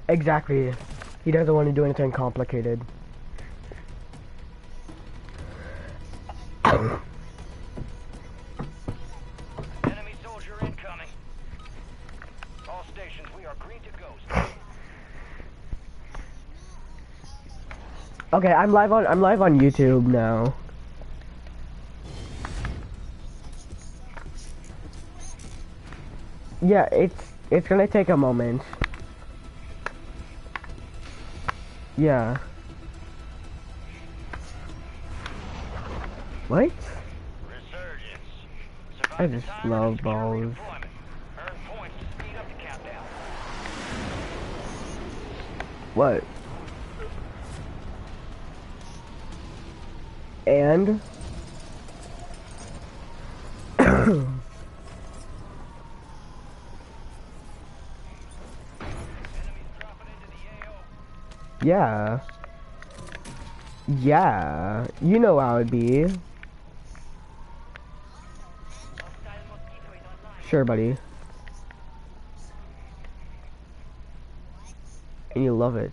Exactly. He doesn't want to do anything complicated. Enemy soldier incoming. All stations, we are green to go. Okay, I'm live on YouTube now. Yeah, it's gonna take a moment. Yeah. What? Resurgence. I Survive the just timer to love secure balls. redeployment. Earn points to speed up the countdown. What? And? Enemies dropping into the AO. Yeah. Yeah. You know how it'd be. Sure, buddy. And you love it.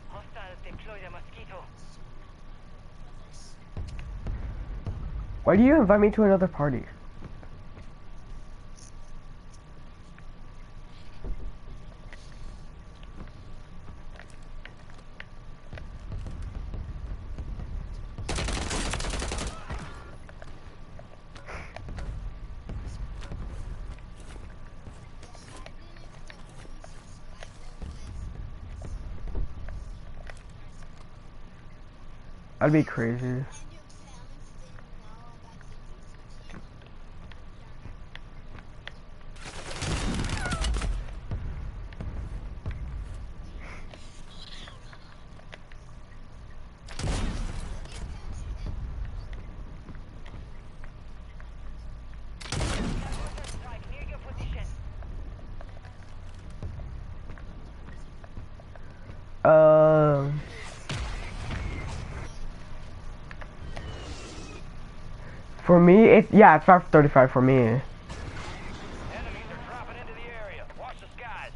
Hostiles deploy the mosquito. Why do you invite me to another party? I'd be crazy. Strike near your position. For me, it's 5:35 for me. Enemies are dropping into the area. Watch the skies.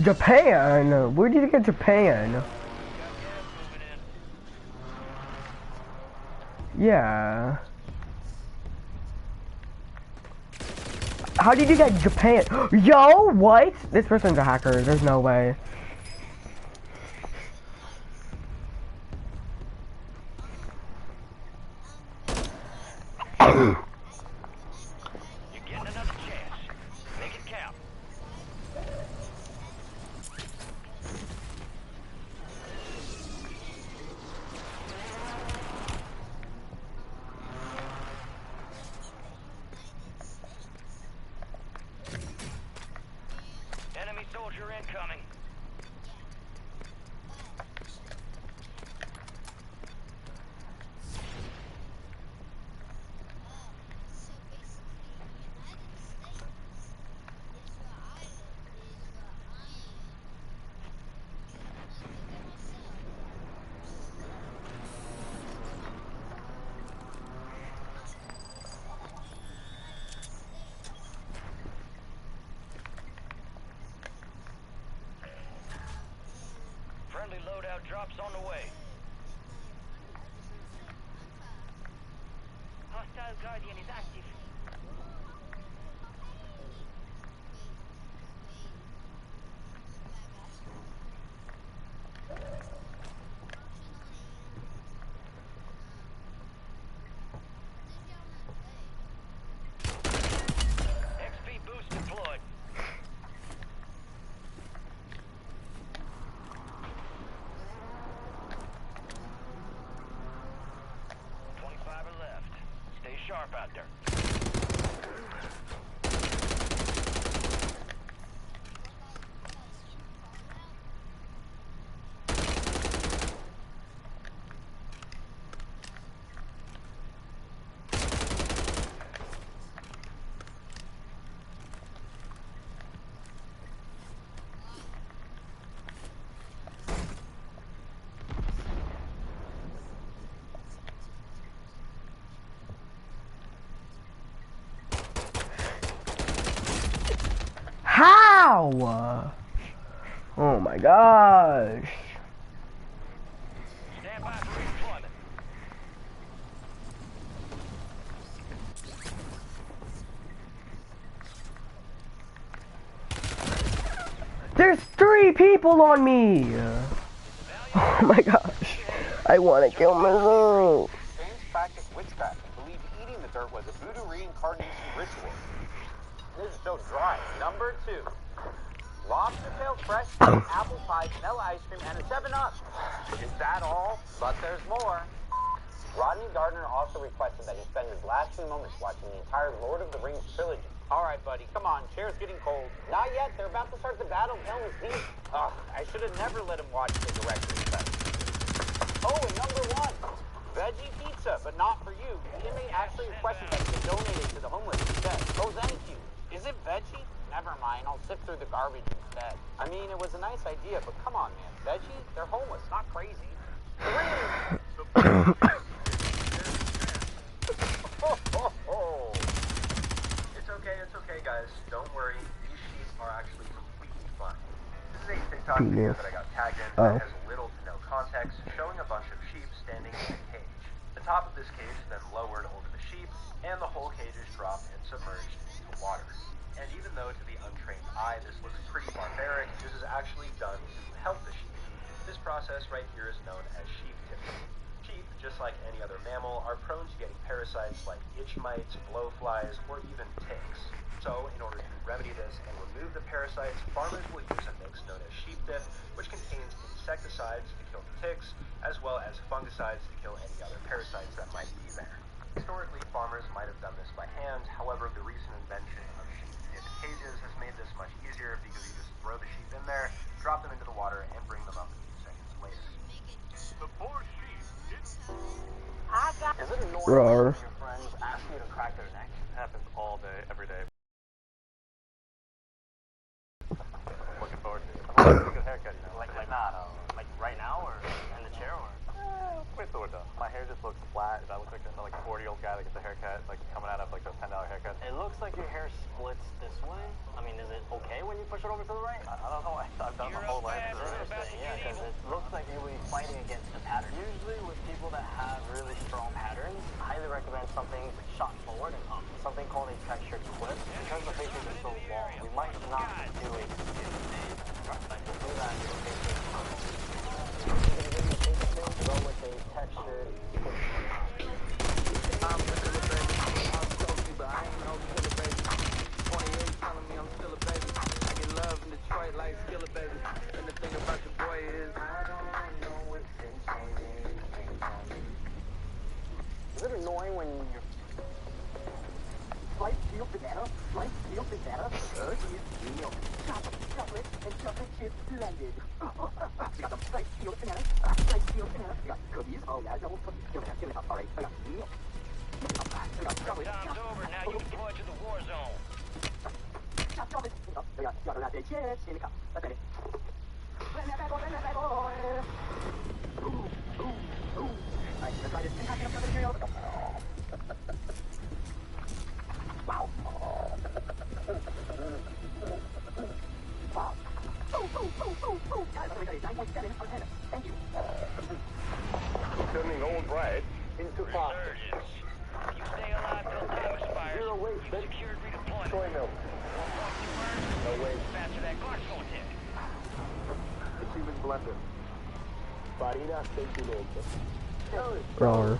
Japan? Where did you get Japan? Got gas moving in. Yeah. How did you get Japan? Yo, what? This person's a hacker. There's no way. You're getting another chance. Make it count. Enemy soldier incoming. Friendly loadout drops on the way. Hostile Guardian is active. XP boost deployed. sharp out there. How? Oh my gosh. Stand by for redeployment. There's 3 people on me. Oh my gosh. I want to kill myself. Fans practice witchcraft and believe eating the dirt was a voodoo reincarnation ritual. This is so dry. Number 2. Lobster tail fresh, apple pie, vanilla ice cream, and a 7-Up. Is that all? But there's more. Rodney Gardner also requested that he spend his last few moments watching the entire Lord of the Rings trilogy. All right, buddy, come on. Chair's getting cold. Not yet. They're about to start the Battle of Helm's Deep. Ugh, I should have never let him watch the director's cut. Oh, and number 1. Veggie pizza, but not for you. The inmate actually requested that you donate it to the homeless instead. Oh, thank you. Is it veggie? Never mind, I'll sift through the garbage instead. I mean, it was a nice idea, but come on, man. Veggie? They're homeless, not crazy. 3! It's okay, guys. Don't worry. These sheep are actually completely fine. This is a TikTok video that I got tagged in that has little to no context, showing a bunch of sheep standing in a cage. The top of this cage is then lowered over the sheep, and the whole cage is dropped and submerged into water. And even though to the untrained eye this looks pretty barbaric, this is actually done to help the sheep. This process right here is known as sheep tipping. Sheep, just like any other mammal, are prone to getting parasites like itch mites, blowflies, or even ticks. So, in order to remedy this and remove the parasites, farmers will use a mix known as sheep dip, which contains insecticides to kill the ticks, as well as fungicides to kill any other parasites that might be there. Historically, farmers might have done this by hand, however, the recent invention of sheep dip cages has made this much easier because you just throw the sheep in there, drop them into the water, and bring them up a few seconds later. The poor sheep. Is it annoying Rawr. when your friends ask you to crack their neck? It happens all day, every day. Looking forward to it. I'm looking for a good haircut, you know. Like right now, or in the chair, or? Wait till we're done. My hair just looks flat. I look like a 40-year-old guy that gets a haircut, like coming out of like those $10 haircuts. It looks like your hair splits this way. I mean, is it okay when you push it over to the right? I don't know. I've done my whole life. Yeah, because it looks like you'll be fighting against the pattern. Usually with people that have really strong patterns, I highly recommend something shot forward and up. Something called a textured clip. Because the faces are so long, we might not do a like to do that in faces. Go with a textured clip. I'm still a baby. I'm salty, but I ain't no killer, baby. 28 telling me I'm still a baby. I get love in Detroit like Skilla, baby. And the thing about the boy is I don't know what's changing. Is it annoying when you're sliced peeled banana, sliced peeled banana, deal. Chocolate and chocolate chips blended. We got the sliced peeled banana, we got cookies. Oh yeah, double cookies. Give it up. All right, I got meal. Time's over. Now you deploy to the war zone. Chocolate. We got chocolate chips in the cup. That's it. Run that bad boy. Ooh. All right, let's try this. Wow. Wow. Ooh. Guys, let me tell you, 9.7 out of 10. Thank you. Turning old right into Resurgence. You stay alive till time expires. Zero waste, You bitch. secured redeployment. soy milk. No way. Faster that guard's going to. Achievement blender. Farina sentimento. Rawr.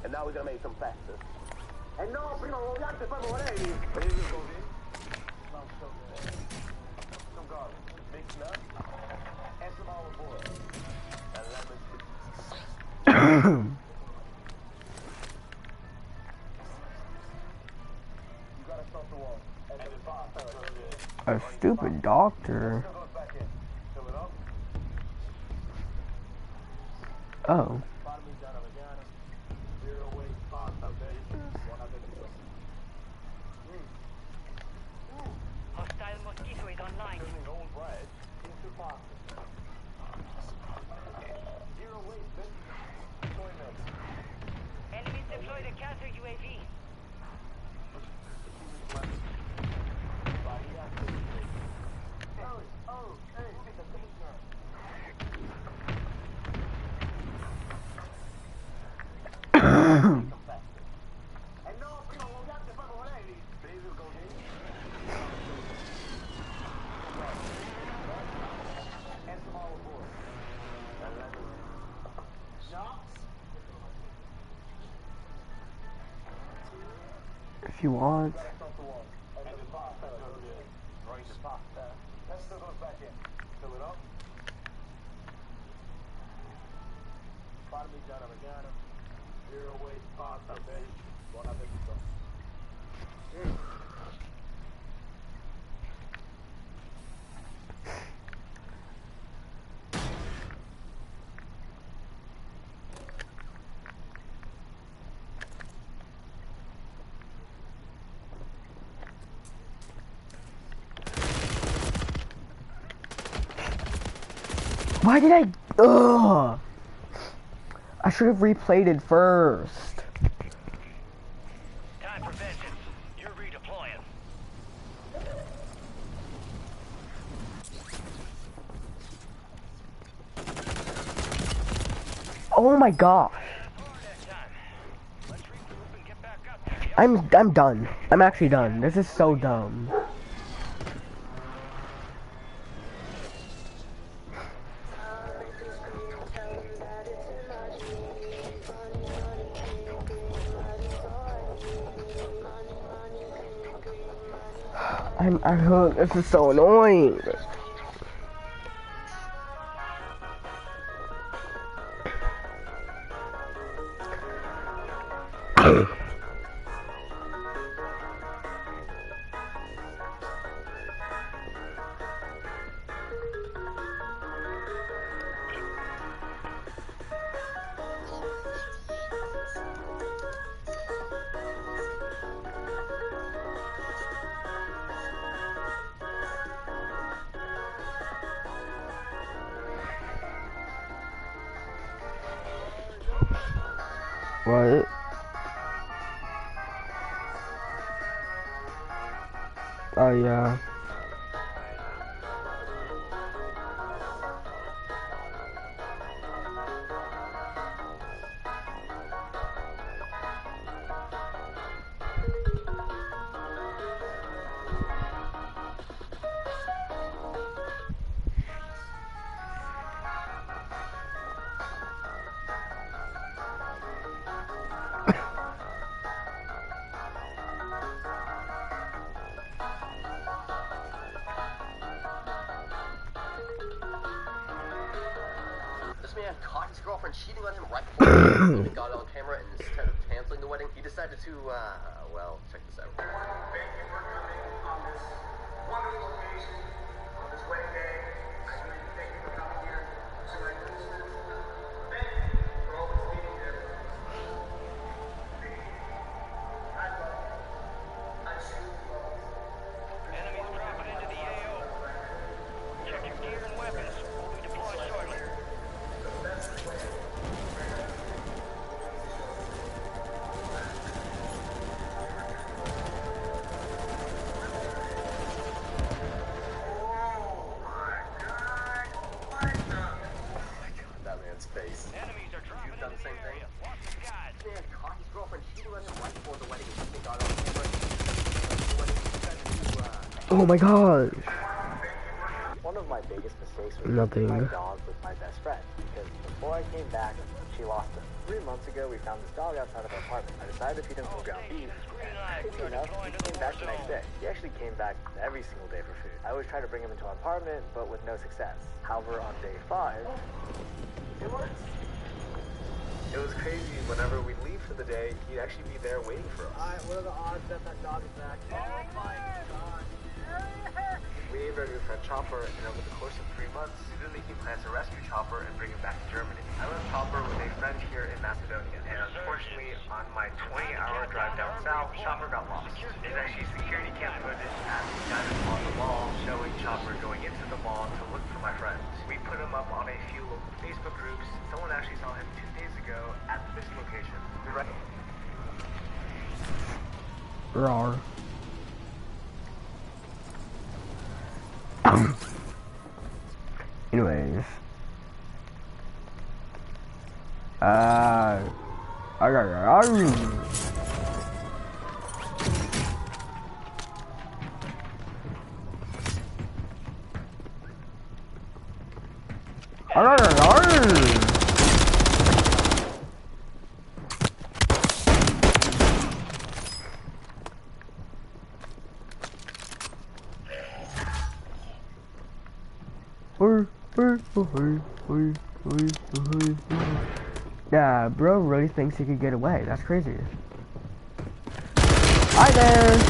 And now we're gonna make some faster. E no, prima vogliate, poi vorrei. Some garlic, mixed up, and some olive oil. stupid doctor. Oh. Hostile mosquito is online. Enemies deployed a counter UAV. If you want. Why did I? Ugh! I should have replayed it first. Time for vengeance. You're redeploying. Oh my gosh! Next time. Let's regroup and get back up. I'm done. I'm actually done. This is so dumb. I heard this is so annoying. What? Oh yeah. This man caught his girlfriend cheating on him right before he even got it on camera, and instead of canceling the wedding, he decided to, well, check this out. Thank you for coming on this wonderful occasion, on this wedding day. I really thank you for coming here to my Christmas. Thank you for always being there for me. I love you. I truly love you. Enemies dropping into the AO. Check your gear and weapons. We'll be deployed shortly. That man's face. Enemies are dropping You've done into the same the thing? area. Watch the skies. This man caught his girlfriend cheating on him right before the wedding, and he got it on camera, and he decided to, Oh my gosh. One of my biggest mistakes was Nothing. leaving my dog with my best friend, because before I came back, she lost him. 3 months ago, we found this dog outside of our apartment. I decided to feed him some ground beef, and crazy enough, he came back the next day. He actually came back every single day for food. I always try to bring him into our apartment, but with no success. However, on day 5, it worked. It was crazy. Whenever we'd leave for the day, he'd actually be there waiting for us. Alright, what are the odds that that dog is back? Oh my god. We named our new friend Chopper, and over the course of 3 months, we've been making plans to rescue Chopper and bring him back to Germany. I left Chopper with a friend here in Macedonia, and unfortunately, on my 20-hour drive down south, Chopper got lost. There's actually security cam footage at the guidance on the mall showing Chopper going into the mall to look for my friends. We put him up on a few local Facebook groups. Someone actually saw him 2 days ago at this location. Rawr. Anyways. Yeah, bro really thinks he could get away. That's crazy. Hi there!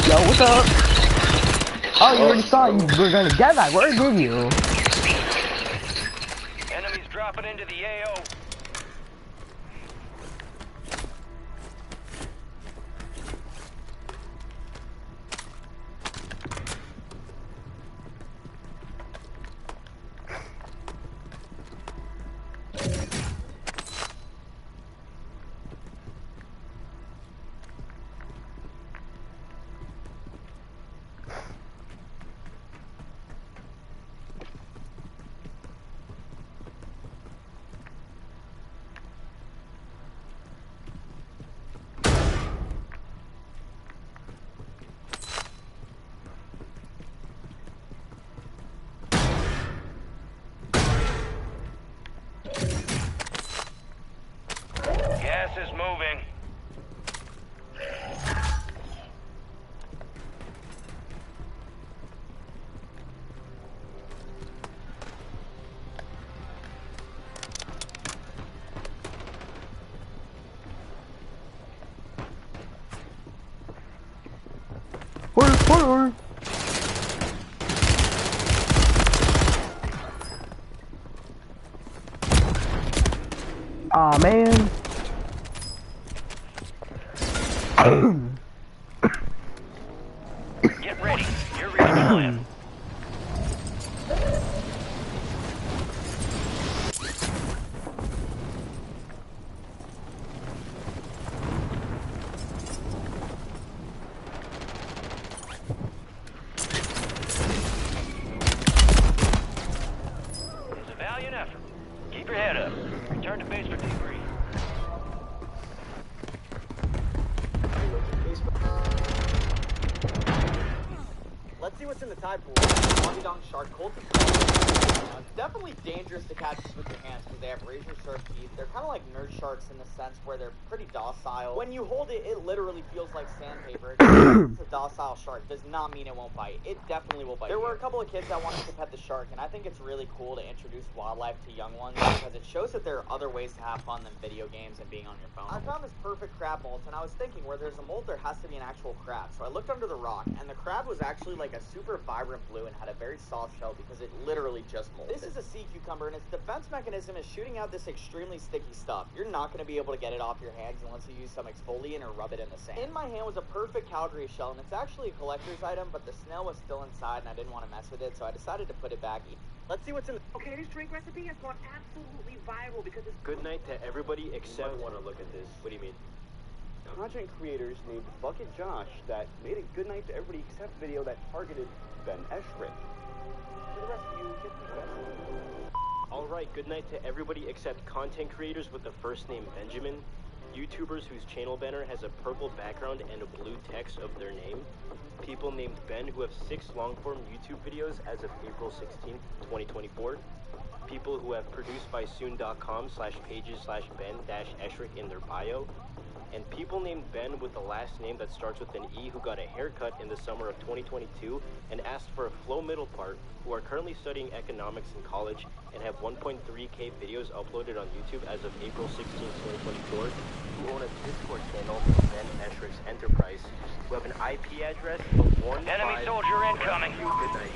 Yo, what's up? Oh, you already thought you were gonna get that. Where did you? Enemies dropping into the AO. Gas is moving. Where? Aw, man. Get ready. You're ready to land. It's a valiant effort. Keep your head up. Return to base for debrief. Let's see what's in the tide pool. Dong shark cultists. It's definitely dangerous to catch these with your hands because they have razor-sharp teeth. They're kind of like nerd sharks in the sense where they're pretty docile. When you hold it, it literally feels like sandpaper. It's a docile shark does not mean it won't bite. It definitely will bite. There were a couple of kids that wanted to pet the shark, and I think it's really cool to introduce wildlife to young ones because it shows that there are other ways to have fun than video games and being on your phone. I found this perfect crab molt, and I was thinking where there's a molt, there has to be an actual crab. So I looked under the rock, and the crab was actually like a super vibrant blue and had a very soft shell because it literally just molted. This is a sea cucumber, and its defense mechanism is shooting out this extremely sticky stuff. You're not going to be able to get it off your hands unless you use some exfoliant or rub it in the sand. In my hand was a perfect Calgary shell, and it's actually a collector's item, but the snail was still inside, and I didn't want to mess with it, so I decided to put it back. Let's see what's in the... Okay, this drink recipe has gone absolutely viral because it's... Good night to everybody except... I want to look at this. What do you mean? Content creators named Bucket Josh that made a good night to everybody except video that targeted Ben Eschrich. For the rest of you, get the best. Alright, good night to everybody except content creators with the first name Benjamin, YouTubers whose channel banner has a purple background and a blue text of their name, people named Ben who have 6 long-form YouTube videos as of April 16th, 2024, people who have producedbysoon.com/pages/Ben-Eshrick in their bio, and people named Ben with the last name that starts with an E who got a haircut in the summer of 2022 and asked for a flow middle part, who are currently studying economics in college and have 1.3k videos uploaded on YouTube as of April 16, 2024, who own a Discord channel, Ben Eshrick's Enterprise, who have an IP address of 15... Enemy soldier incoming. Good night.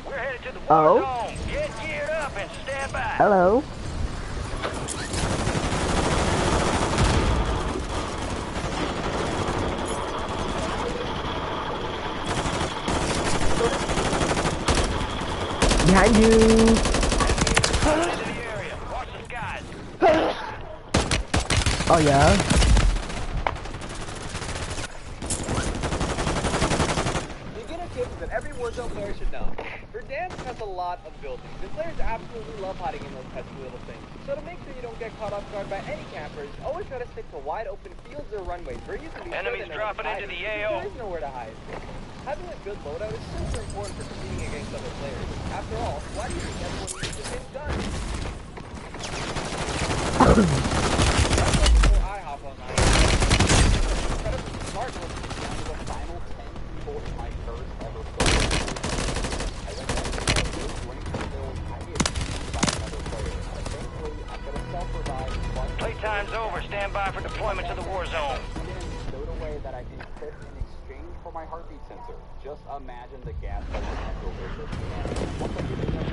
We're headed to the war zone. Get geared up and stand by. Hello. Behind you. Oh yeah. You get a tip that every Warzone player should know. Verdansk has a lot of buildings, and players absolutely love hiding in those pesky little things. So to make sure you don't get caught off guard by any campers, always try to stick to wide open fields or runways where you can be Enemies dropping into the AO. There is nowhere to hide. Having a good loadout is super important for competing against other players. After all, why do you think everyone needs the same gun? Before I hop online, incredibly smart one down to the final 10 people in my first ever solo. As I mentioned, running through the build, I get beaten by another player. But thankfully, I'm going to self-revive. Playtime's over. Stand by for deployment to the war zone. I'm getting stowed away that I can equip in exchange for my heartbeat sensor. Just imagine the gas potential with this. Once I get it done,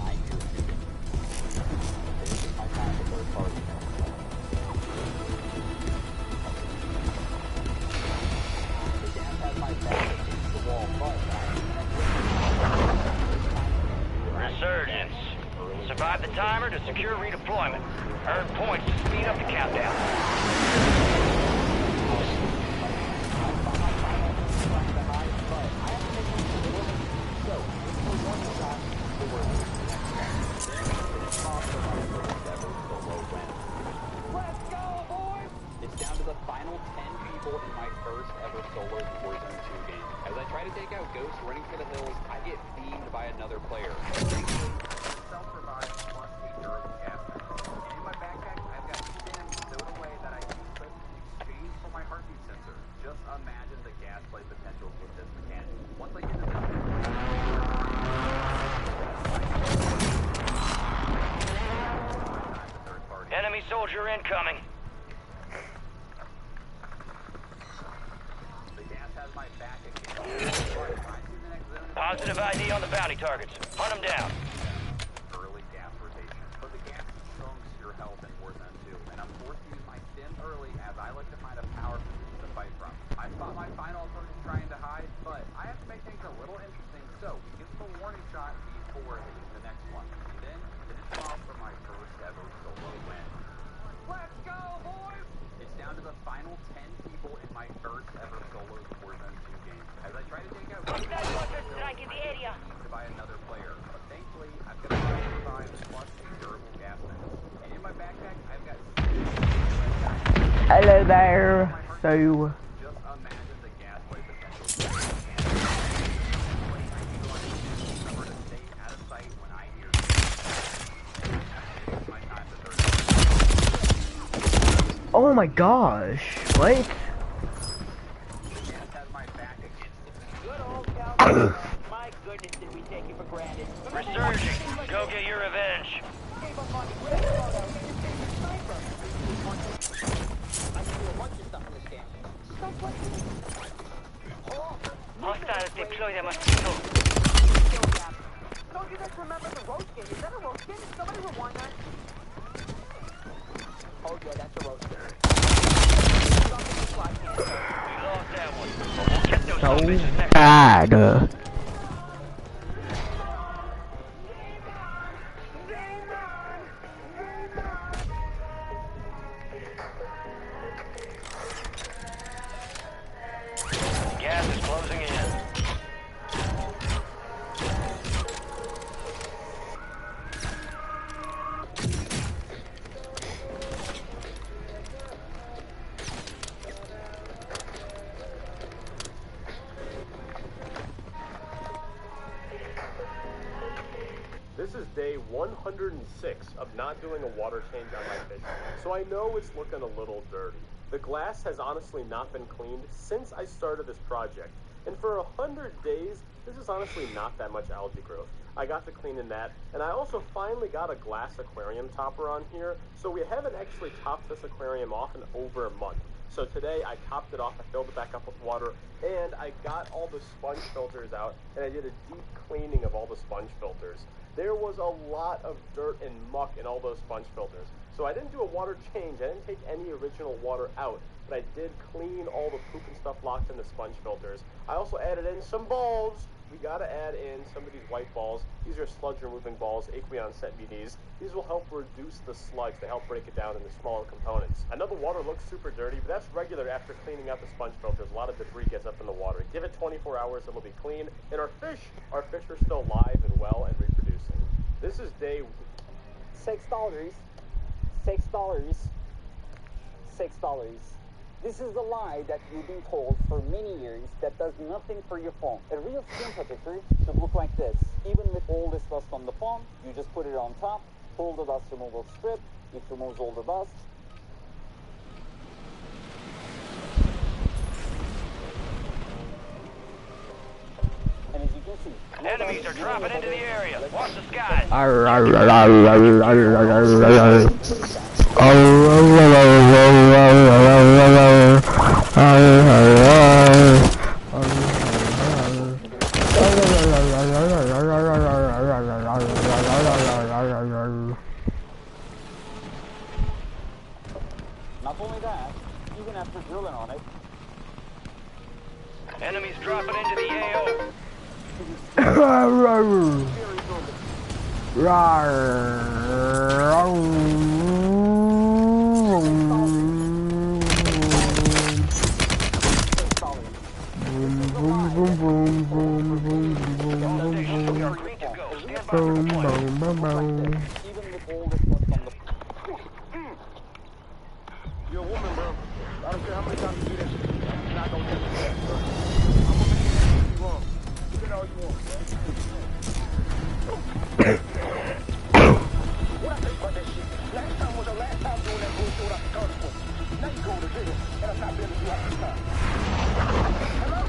I hear shooting. This is my time to third party. The gas has my back against the wall, but Resurgence. Survive the timer to secure redeployment. Earn points to speed up the countdown. It's down to the final 10 people in my first ever solo Warzone 2 game. As I try to take out Ghost running for the hills, I get beamed by another player. Self-revive plus a durable gas tank. In my backpack, I've got spin stowed away that I can equip in exchange for my heartbeat sensor. Just imagine the gas play potential with this mechanic. Once I get the Enemy soldier incoming. Positive ID on the bounty targets. Hunt them down. Early gas rotation. But the gas trunks your health in Warzone 2, and I'm forced to use my stim early as I like to find a power position to fight from. I spot my final opponent trying to hide, but I have to make things a little interesting, so we give the warning shot before hitting the next one. Then finish them off for my first ever solo win. Let's go, boys! It's down to the final 10 people in my first ever solo Warzone 2 game. As I try to take out strike in the area. By another player, but thankfully I've got a survive plus a durable gas tank. And in my backpack, I've got. Hello there. So. Just imagine the gas play potential. Remember to stay out of sight when I hear. It's my time to Oh my gosh! What? My goodness, did we take you for granted? Resurging. Go get your revenge. Hostiles deploy their mosquito. Don't you guys remember the roast skin? Is that a roast skin? Somebody rewind that. Oh yeah, that's a roast skin. We lost that one. We'll get those So bitches next bad. Gas is closing in. 106 of not doing a water change on my fish, so I know it's looking a little dirty. The glass has honestly not been cleaned since I started this project, and for 100 days, this is honestly not that much algae growth. I got to cleaning that, and I also finally got a glass aquarium topper on here, so we haven't actually topped this aquarium off in over a month. So today I topped it off, I filled it back up with water, and I got all the sponge filters out, and I did a deep cleaning of all the sponge filters. There was a lot of dirt and muck in all those sponge filters. So I didn't do a water change, I didn't take any original water out, but I did clean all the poop and stuff locked in the sponge filters. I also added in some balls. We gotta add in some of these white balls. These are sludge removing balls. Aqueon sent me these. These will help reduce the sludge. They help break it down into smaller components. I know the water looks super dirty, but that's regular after cleaning out the sponge filters. A lot of debris gets up in the water. Give it 24 hours, it'll be clean. And our fish are still alive and well and reproducing. This is day $6. $6. $6. This is the lie that you've been told for many years that does nothing for your phone. A real screen protector should look like this. Even with all this dust on the phone, you just put it on top, pull the dust removal strip, it removes all the dust. And as you can see, enemies are dropping into the area. Watch the skies. Not only that, even after drilling on it, enemies dropping into the AO. You're a woman, bro. I don't care how many times you do that shit. You're not gonna get it. I'm gonna make you all you want. What I think about that shit? Last time was the last time doing that bullshit without the car for. Now you go to jail, and I'm not being able to do half the time. Hello?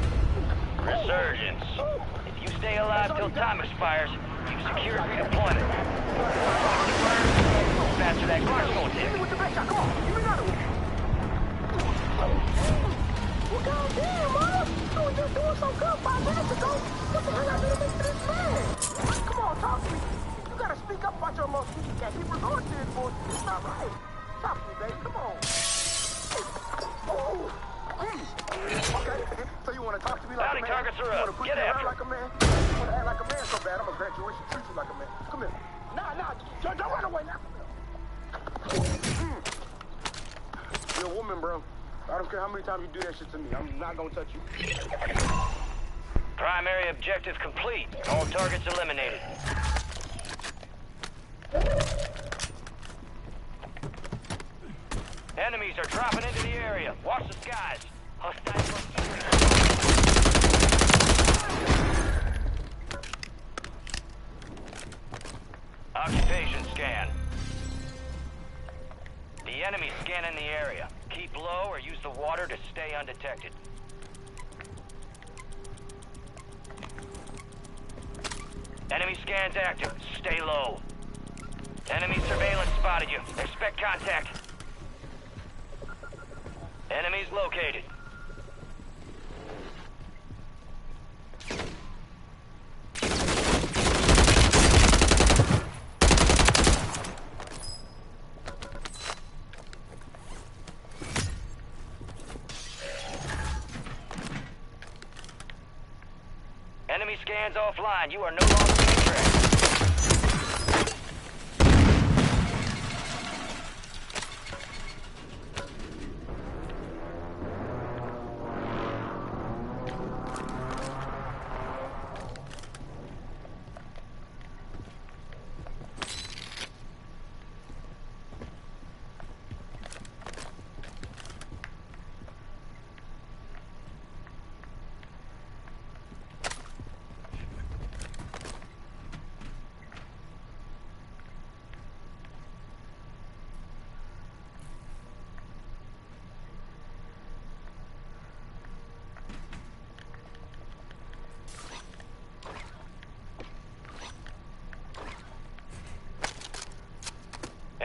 Resurgence. If you stay alive till time expires, you've secured redeployment. Faster that car's going to. With the back shot, come on. Give me another one. Well, goddamn, mama. You were just doing so good 5 minutes ago. What the hell I did to make this man? Come on, talk to me. You gotta speak up about your emotions. You can't keep resorting to this bullshit. It's not right. Talk to me, baby. Come on. Oh. Okay. So you wanna talk to me like Bounty a man? targets are You up. wanna put Get me around after like a man? You wanna act like a man so bad, I'm gonna graduate and treat you like a man. Come here. Nah. Don't run away now. You're a woman, bro. I don't care how many times you do that shit to me. I'm not gonna touch you. Primary objective complete. All targets eliminated. Enemies are dropping into the area. Watch the skies. Hostile. Occupation scan. The enemy's scanning the area. Keep low or use the water to stay undetected. Enemy scans active. Stay low. Enemy surveillance spotted you. Expect contact. Enemies located. Enemy scans offline. You are no longer being tracked.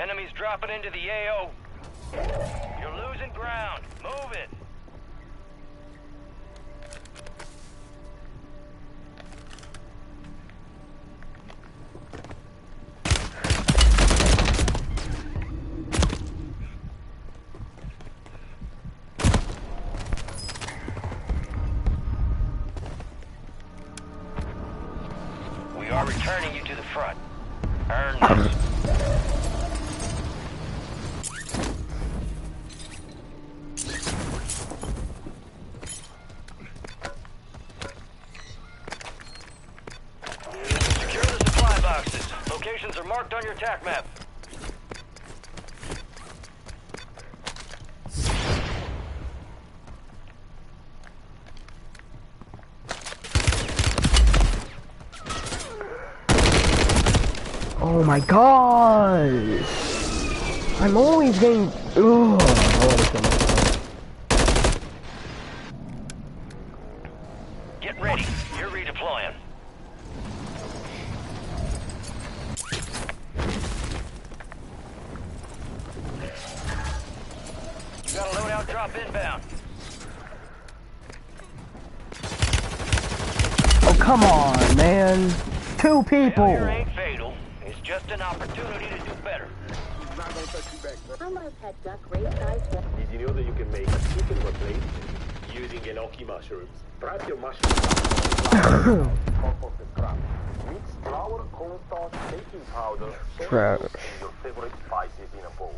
Enemies dropping into the AO. You're losing ground. Move it. We are returning you to the front. Earn this. Secure the supply boxes. Locations are marked on your TAC map. Oh my gosh! I'm always getting. Ugh. I wanna kill myself. Get ready. You're redeploying. You got a loadout drop inbound. Oh come on, man! 2 people. Failure ain't fatal. It's just an opportunity to do better. Did you know that you can make a chicken replacement using enoki mushrooms? Wrap your mushrooms compost and scrap. Mix flour, cornstarch, baking powder, Trash. and your favorite spices in a bowl.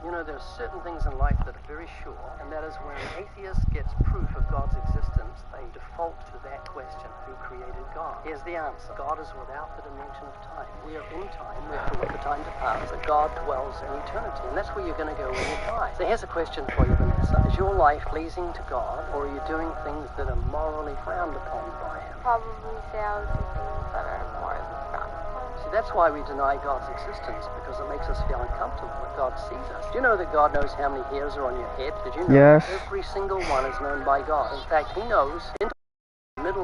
You know, there's certain things in life that are very sure, and that is when an atheist gets proof of God's existence, they default to that question, who created God? Here's the answer. God is without the dimension of time. We are in time, we have to let the time depart, but God dwells in eternity, and that's where you're going to go when you die. So here's a question for you, Vanessa. Is your life pleasing to God, or are you doing things that are morally frowned upon by Him? Probably say I would do things that are more frowned upon. See, that's why we deny God's existence, because it makes us feel uncomfortable that God sees us. Do you know that God knows how many hairs are on your head? Did you know? Yes. Every single one is known by God. In fact, He knows into the middle